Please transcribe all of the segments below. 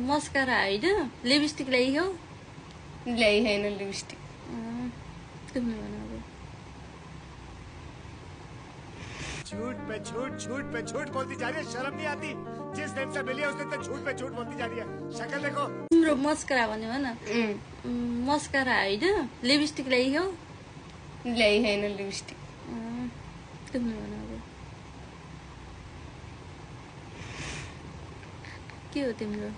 Mascara होइन lipstick ल्याइ हो ल्याइ हैन लिपस्टिक तिमीले भन अब झूठ पे झूठ बोलती जा रही है शर्म नहीं आती जिस दिन से मिली है उस दिन तक झूठ पे झूठ बोलती जा रही है शक्ल देखो तिम्रो मस्कारा भन्यो भन मस्कारा होइन लिपस्टिक ल्याइ हो ल्याइ हैन लिपस्टिक तिमीले भन अब के हो तिम्रो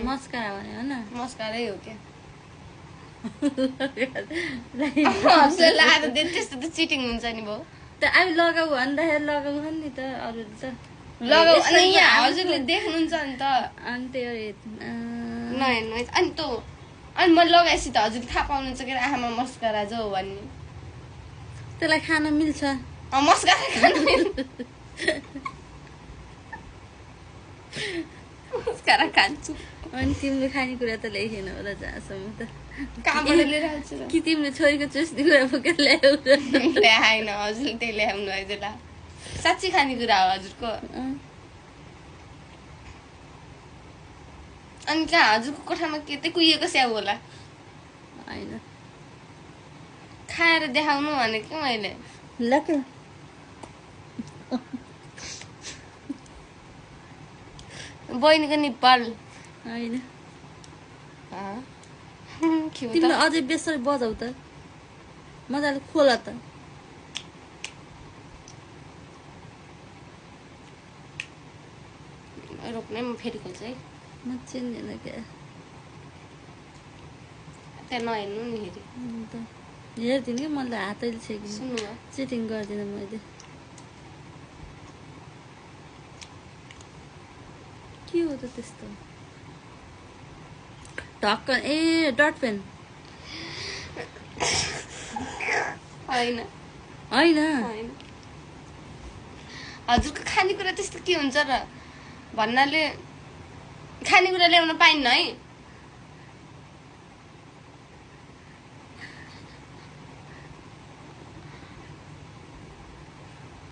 मस्कारा भन्यो भन मस्कारै हो क्या लगाएर त्यस्तो त चिटिङ हुन्छ नि भाउ त अब लगाऊ भन्दाखेरि लगाऊ नि त अरू त लगाऊ अनि यहाँ हजुरले देख्नुहुन्छ नि त अनि त्यो नहेर्नु अनि त अनि म लगाएपछि त हजुरले थाहा पाउनुहुन्छ के आँखामा मस्कारा जो हो भन्ने त्यसलाई खान मिल्छ मस्कारा खान मस्कारा खान्छु अनि तिम्रो खानेकुरा त ल्याइखेन होला जहाँसम्म त कहाँबाट लिएर आउँछु कि तिमीले छोरीको चुस्ती कुरा बोकेर ल्यायौ ल्याएन हजुरले त्यही ल्याउनु भएछ ल साँच्ची खानेकुरा हो हजुरको अनि कहाँ हजुरको कोठामा के त्यही कुहिएको स्याउ होला होइन खाएर देखाउनु भनेको मैले ल के बहिनीको निप्पल होइन खिउ त तिमीले अझै बेसरी बजाउ त मजाले खोल त रोक्ने म फेरि खोल्छु है म चिन्दैन क्या त्यहाँ नहेर्नु नि हेरि हेरिदिनु कि मलाई हातैले छेकिनु सुन्नु भयो चिटिङ गर्दिनँ मैले के हो त त्यस्तो ढक्कन ए डट पेन होइन होइन होइन हजुरको खानेकुरा त्यस्तो के हुन्छ र भन्नाले खानेकुरा ल्याउन पाइन्न है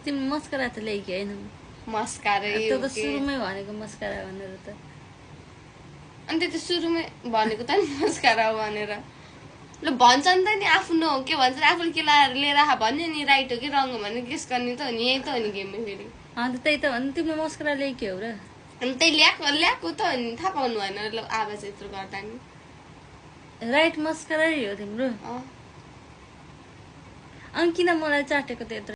तिमी मस्कारा त ल्याइकी होइन मस्कारै त्यो हो त के। सुरुमै भनेको मस्कारा भनेर त अनि त्यो त सुरुमै भनेको त नि मस्कारा हो भनेर ल भन्छ नि त नि आफ्नो हो के भन्छ आफूले के लिएर आएको भन्यो नि राइट हो कि रङ हो भने गेस गर्ने त हो नि यही त हो नि गेममै फेरि अन्त त्यही त भन्नु तिमीले मस्कारा ल्याइकी हो र अनि त्यही ल्याएको त हो नि थाहा पाउनु भएन ल आवाज यत्रो गर्दा नि राइट मस्कारै हो तिम्रो अँ अनि किन मलाई चाटेको त यत्रो